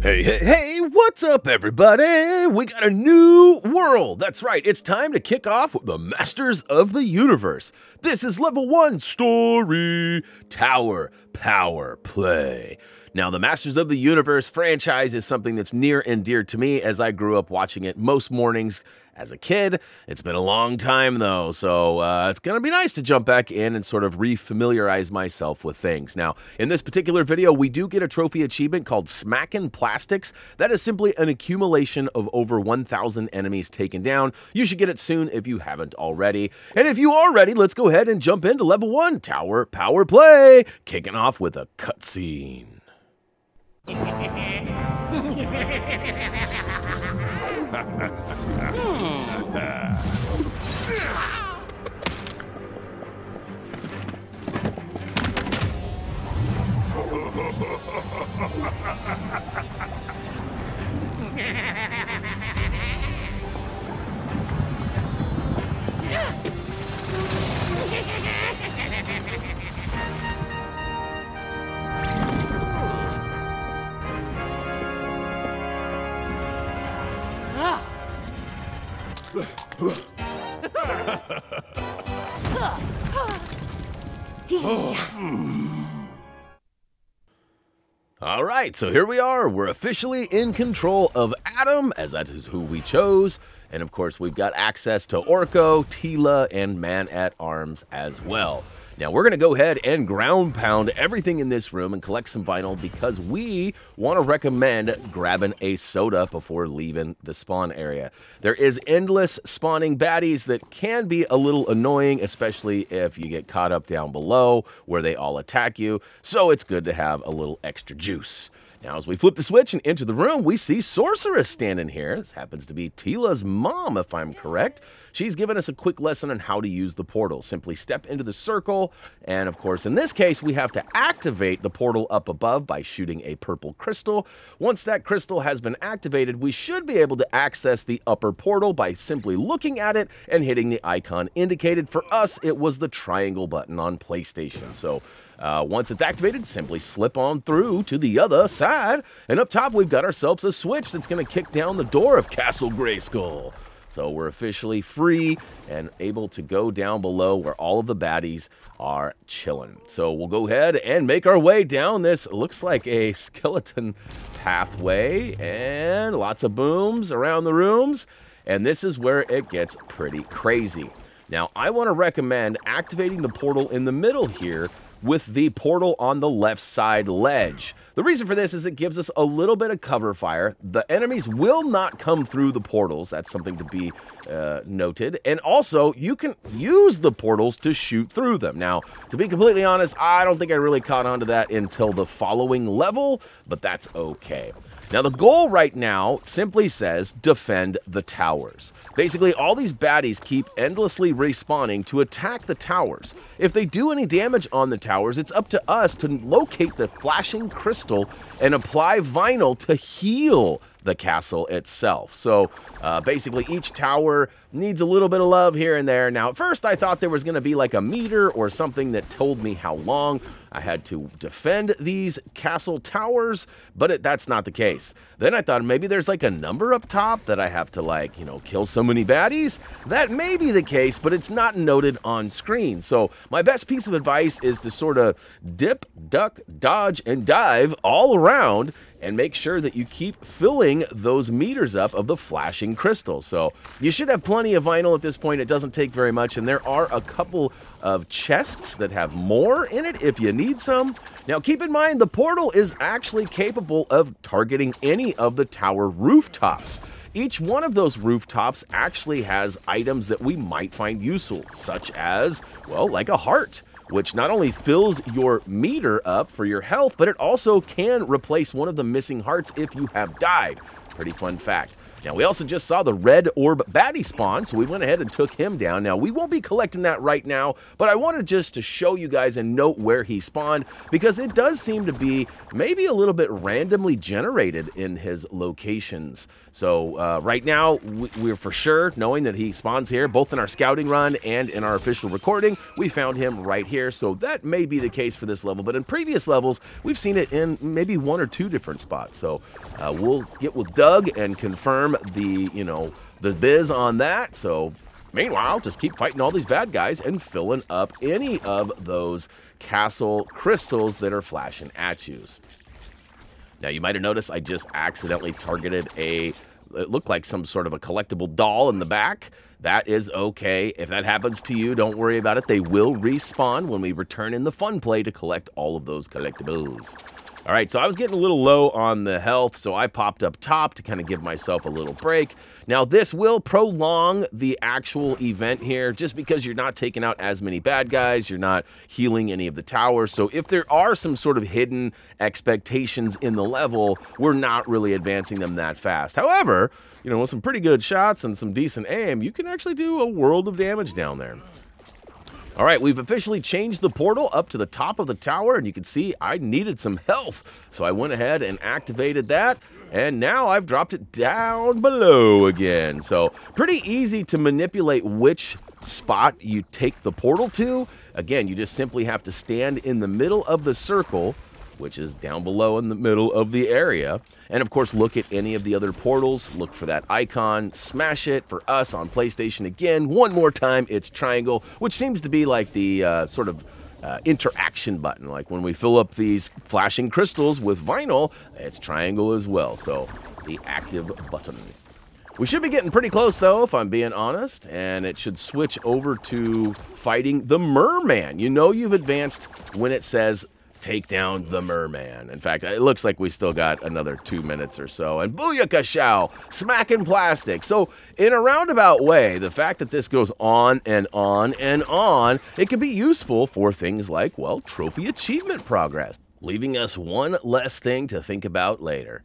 Hey, what's up, everybody? We got a new world. That's right, it's time to kick off with the Masters of the Universe. This is level 1 story, Tower Power Play. Now, the Masters of the Universe franchise is something that's near and dear to me as I grew up watching it most mornings as a kid. It's been a long time, though, so it's going to be nice to jump back in and sort of re-familiarize myself with things. Now, in this particular video, we do get a trophy achievement called Smackin Plastics. That is simply an accumulation of over 1,000 enemies taken down. You should get it soon if you haven't already. And if you are ready, let's go ahead and jump into level 1, Tower Power Play, kicking off with a cutscene. All right, so here we are. We're officially in control of Adam, as that is who we chose. And of course, we've got access to Orko, Tila, and Man-at-Arms as well. Now, we're going to go ahead and ground pound everything in this room and collect some vinyl because we want to recommend grabbing a soda before leaving the spawn area. There is endless spawning baddies that can be a little annoying, especially if you get caught up down below where they all attack you, so it's good to have a little extra juice. Now, as we flip the switch and enter the room, we see Sorceress standing here. This happens to be Tila's mom, if I'm correct. She's given us a quick lesson on how to use the portal. Simply step into the circle, and of course, in this case, we have to activate the portal up above by shooting a purple crystal. Once that crystal has been activated, we should be able to access the upper portal by simply looking at it and hitting the icon indicated. For us, it was the triangle button on PlayStation. So, once it's activated, simply slip on through to the other side, and up top we've got ourselves a switch that's going to kick down the door of Castle Grayskull. So we're officially free and able to go down below where all of the baddies are chilling. So we'll go ahead and make our way down this, looks like a skeleton pathway, and lots of booms around the rooms, and this is where it gets pretty crazy. Now, I want to recommend activating the portal in the middle here with the portal on the left side ledge. The reason for this is it gives us a little bit of cover fire. The enemies will not come through the portals. That's something to be noted. And also, you can use the portals to shoot through them. Now, to be completely honest, I don't think I really caught on to that until the following level, but that's okay. Now, the goal right now simply says defend the towers. Basically, all these baddies keep endlessly respawning to attack the towers. If they do any damage on the towers, it's up to us to locate the flashing crystal and apply vinyl to heal the castle itself. So basically each tower needs a little bit of love here and there. Now, at first I thought there was going to be like a meter or something that told me how long I had to defend these castle towers, but that's not the case. Then I thought maybe there's like a number up top that I have to, like, you know, kill so many baddies. That may be the case, but it's not noted on screen. So my best piece of advice is to sort of dip, duck, dodge, and dive all around and make sure that you keep filling those meters up of the flashing crystals. So you should have plenty of vinyl at this point. It doesn't take very much, and there are a couple of chests that have more in it if you need some. Now, keep in mind, the portal is actually capable of targeting any of the tower rooftops. Each one of those rooftops actually has items that we might find useful, such as, well, like a heart, which not only fills your meter up for your health, but it also can replace one of the missing hearts if you have died. Pretty fun fact. Now, we also just saw the red orb baddie spawn, so we went ahead and took him down. Now, we won't be collecting that right now, but I wanted just to show you guys and note where he spawned, because it does seem to be maybe a little bit randomly generated in his locations. So right now, we're for sure knowing that he spawns here, both in our scouting run and in our official recording. We found him right here, so that may be the case for this level, but in previous levels, we've seen it in maybe 1 or 2 different spots. So we'll get with Doug and confirm the, the biz on that. So meanwhile, just keep fighting all these bad guys and filling up any of those castle crystals that are flashing at you. Now, you might have noticed I just accidentally targeted it looked like some sort of a collectible doll in the back. That is okay. If that happens to you, don't worry about it. They will respawn when we return in the fun play to collect all of those collectibles. All right, so I was getting a little low on the health, so I popped up top to kind of give myself a little break. Now, this will prolong the actual event here, just because you're not taking out as many bad guys, you're not healing any of the towers. So if there are some sort of hidden expectations in the level, we're not really advancing them that fast. However, with some pretty good shots and some decent aim, you can actually do a world of damage down there. All right, we've officially changed the portal up to the top of the tower, and you can see I needed some health. So I went ahead and activated that, and now I've dropped it down below again. So pretty easy to manipulate which spot you take the portal to. Again, you just simply have to stand in the middle of the circle, which is down below in the middle of the area. And of course, look at any of the other portals, look for that icon, smash it. For us on PlayStation, again, one more time, it's triangle, which seems to be like the sort of interaction button. Like when we fill up these flashing crystals with vinyl, it's triangle as well. So the active button. We should be getting pretty close though, if I'm being honest, and it should switch over to fighting the merman. You've advanced when it says take down the merman. In fact, it looks like we still got another 2 minutes or so. And BooYaKaShouw, smacking plastic. So in a roundabout way, the fact that this goes on and on and on, it can be useful for things like, well, trophy achievement progress, leaving us one less thing to think about later.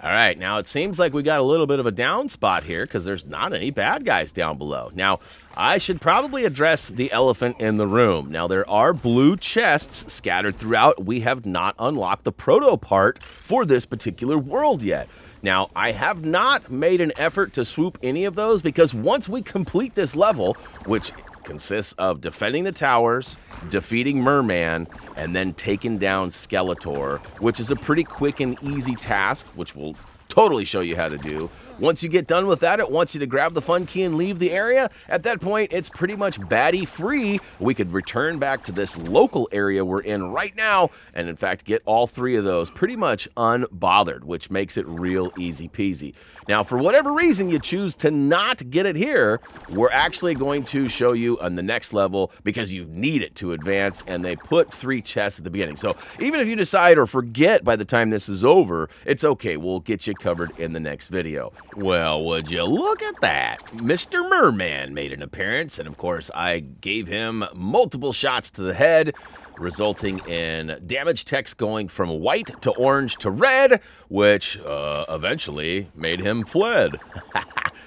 All right, now it seems like we got a little bit of a down spot here because there's not any bad guys down below. Now, I should probably address the elephant in the room. Now, there are blue chests scattered throughout. We have not unlocked the Protopart for this particular world yet. Now, I have not made an effort to swoop any of those because once we complete this level, which consists of defending the towers, defeating Merman, and then taking down Skeletor, which is a pretty quick and easy task, which we'll totally show you how to do. Once you get done with that, it wants you to grab the fun key and leave the area. At that point, it's pretty much baddie free. We could return back to this local area we're in right now, and in fact, get all 3 of those pretty much unbothered, which makes it real easy peasy. Now, for whatever reason you choose to not get it here, we're actually going to show you on the next level because you need it to advance, and they put 3 chests at the beginning. So even if you decide or forget by the time this is over, it's okay. We'll get you covered in the next video. Well, would you look at that? Mr. Merman made an appearance, and of course, I gave him multiple shots to the head, resulting in damage text going from white to orange to red, which eventually made him fled.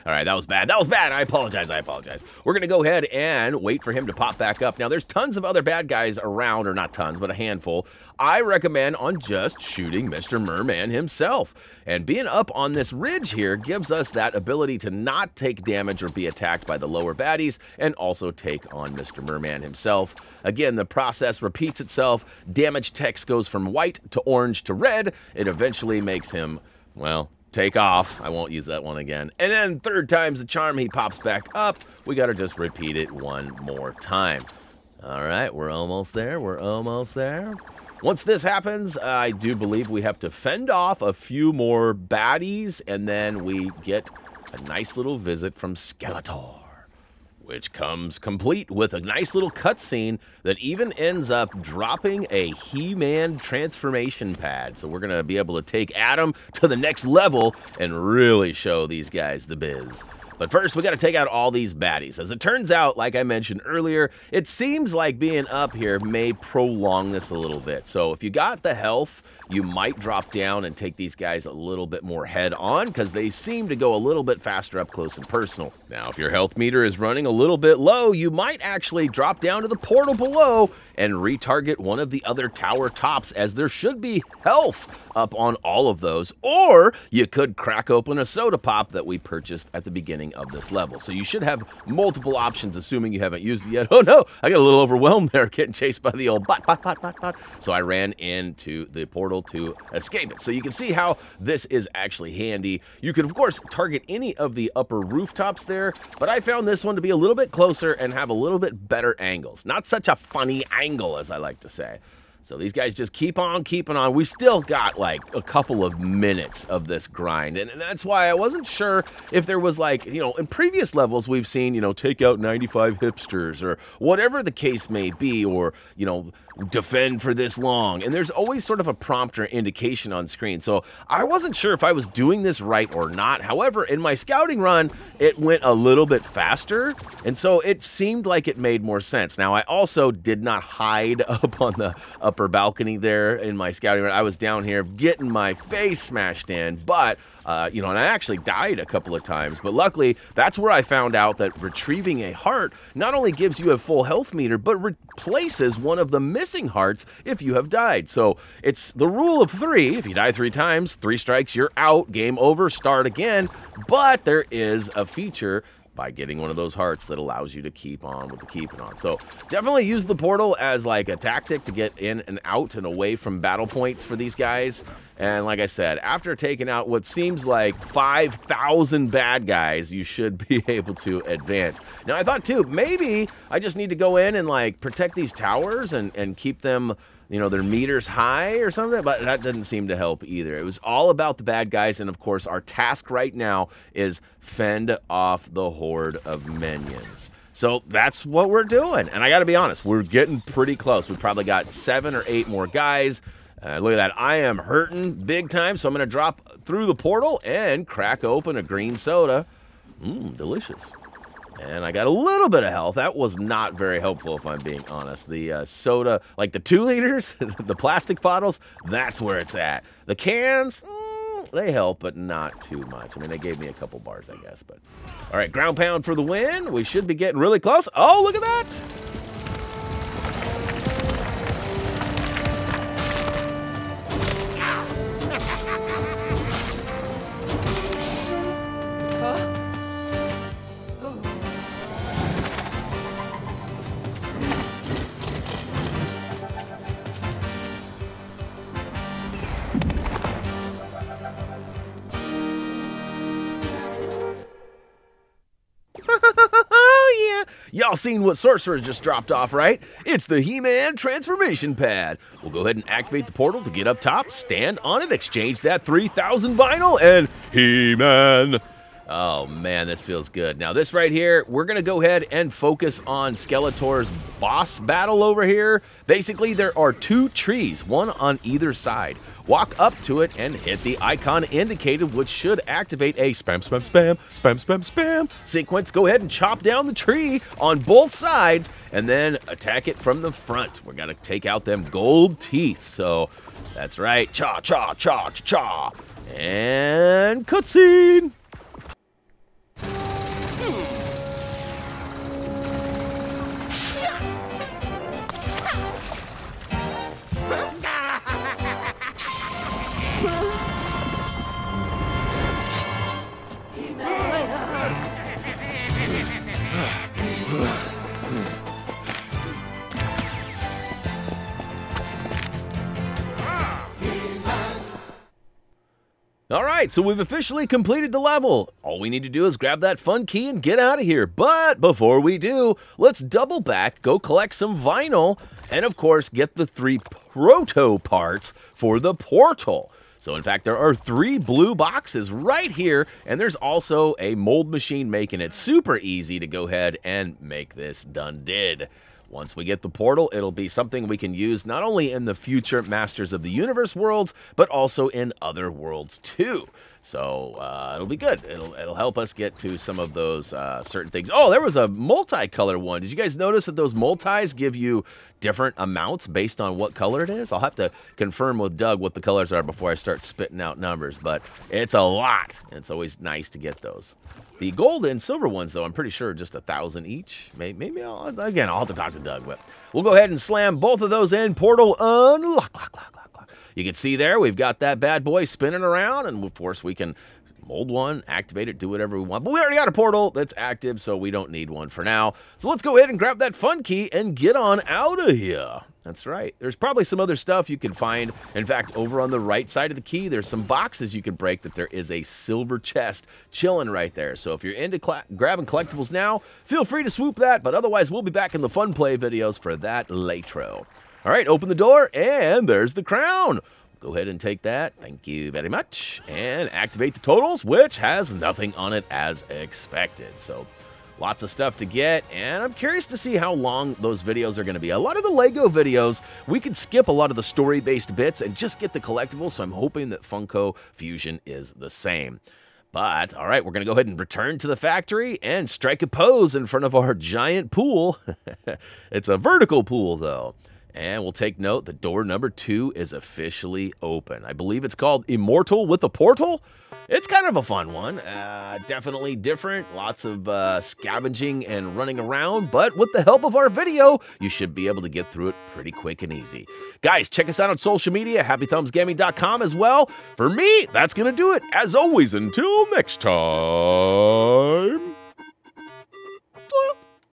All right, that was bad. That was bad. I apologize. We're going to go ahead and wait for him to pop back up. Now, there's tons of other bad guys around, or not tons, but a handful. I recommend on just shooting Mr. Merman himself. And being up on this ridge here gives us that ability to not take damage or be attacked by the lower baddies, and also take on Mr. Merman himself. Again, the process repeats itself. Damage text goes from white to orange to red. It eventually makes him, well, take off. I won't use that one again. And then 3rd time's the charm, he pops back up. We got to just repeat it one more time. All right, we're almost there. We're almost there. Once this happens, I do believe we have to fend off a few more baddies, and then we get a nice little visit from Skeletor, which comes complete with a nice little cutscene that even ends up dropping a He-Man transformation pad. So we're going to be able to take Adam to the next level and really show these guys the biz. But first, we got to take out all these baddies. As it turns out, like I mentioned earlier, it seems like being up here may prolong this a little bit. So if you got the health, you might drop down and take these guys a little bit more head on because they seem to go a little bit faster up close and personal. Now, if your health meter is running a little bit low, you might actually drop down to the portal below and retarget one of the other tower tops, as there should be health up on all of those. Or you could crack open a soda pop that we purchased at the beginning of this level. So you should have multiple options, assuming you haven't used it yet. Oh no, I got a little overwhelmed there getting chased by the old bot. So I ran into the portal to escape it. So you can see how this is actually handy. You could, of course, target any of the upper rooftops there, but I found this one to be a little bit closer and have a little bit better angles. Not such a funny angle, as I like to say. So these guys just keep on keeping on. We still got like a couple of minutes of this grind. And that's why I wasn't sure if there was like, you know, in previous levels we've seen, you know, take out 95 hipsters or whatever the case may be, or, you know, defend for this long. And there's always sort of a prompt or indication on screen. So I wasn't sure if I was doing this right or not. However, in my scouting run, it went a little bit faster. And so it seemed like it made more sense. Now, I also did not hide up on the upper balcony there in my scouting run. I was down here getting my face smashed in, but you know, and I actually died a couple of times, but luckily that's where I found out that retrieving a heart not only gives you a full health meter, but replaces one of the missing hearts if you have died. So it's the rule of 3. If you die 3 times, 3 strikes, you're out, game over, start again. But there is a feature by getting one of those hearts that allows you to keep on with the keeping on. So definitely use the portal as like a tactic to get in and out and away from battle points for these guys. And like I said, after taking out what seems like 5,000 bad guys, you should be able to advance. Now I thought too, maybe I just need to go in and like protect these towers and keep them, you know, their meters high or something, but that didn't seem to help either. It was all about the bad guys, and of course our task right now is fend off the horde of minions. So that's what we're doing, and I gotta be honest, we're getting pretty close. We probably got 7 or 8 more guys. Look at that, I am hurting big time, so I'm gonna drop through the portal and crack open a green soda. Delicious. And I got a little bit of health. That was not very helpful, if I'm being honest. The soda, like the 2 liters, the plastic bottles, that's where it's at. The cans, they help, but not too much. I mean, they gave me a couple bars, I guess. But all right, ground pound for the win. We should be getting really close. Oh, look at that. Y'all seen what Sorcerer just dropped off, right? It's the He-Man transformation pad. We'll go ahead and activate the portal to get up top, stand on it, exchange that 3,000 vinyl, and He-Man. Oh man, this feels good. Now this right here, we're gonna go ahead and focus on Skeletor's boss battle over here. Basically, there are 2 trees, one on either side. Walk up to it and hit the icon indicated, which should activate a spam, spam, spam, spam, spam, spam sequence. Go ahead and chop down the tree on both sides and then attack it from the front. We're gonna take out them gold teeth. So that's right, cha, cha, cha, cha, cha. And cutscene. Alright, so we've officially completed the level. All we need to do is grab that fun key and get out of here. But before we do, let's double back, go collect some vinyl, and of course get the 3 proto parts for the portal. So in fact, there are 3 blue boxes right here, and there's also a mold machine making it super easy to go ahead and make this done did. Once we get the portal, it'll be something we can use not only in the future Masters of the Universe worlds, but also in other worlds too. So it'll be good. It'll help us get to some of those certain things. Oh, there was a multicolor one. Did you guys notice that those multis give you different amounts based on what color it is? I'll have to confirm with Doug what the colors are before I start spitting out numbers, but it's a lot. It's always nice to get those. The gold and silver ones, though, I'm pretty sure just 1,000 each. Maybe I'll have to talk to Doug, but we'll go ahead and slam both of those in. Portal unlock, lock. You can see there, we've got that bad boy spinning around, and of course we can mold one, activate it, do whatever we want. But we already got a portal that's active, so we don't need one for now. So let's go ahead and grab that fun key and get on out of here. That's right. There's probably some other stuff you can find. In fact, over on the right side of the key, there's some boxes you can break that there is a silver chest chilling right there. So if you're into grabbing collectibles now, feel free to swoop that. But otherwise, we'll be back in the fun play videos for that later. All right, open the door, and there's the crown. Go ahead and take that. Thank you very much. And activate the totals, which has nothing on it as expected. So lots of stuff to get, and I'm curious to see how long those videos are going to be. A lot of the Lego videos, we could skip a lot of the story-based bits and just get the collectibles, so I'm hoping that Funko Fusion is the same. But, all right, we're going to go ahead and return to the factory and strike a pose in front of our giant pool. It's a vertical pool, though. And we'll take note that door number 2 is officially open. I believe it's called Immortal with a Portal. It's kind of a fun one. Definitely different. Lots of scavenging and running around. But with the help of our video, you should be able to get through it pretty quick and easy. Guys, check us out on social media, HappyThumbsGaming.com as well. For me, that's going to do it. As always, until next time.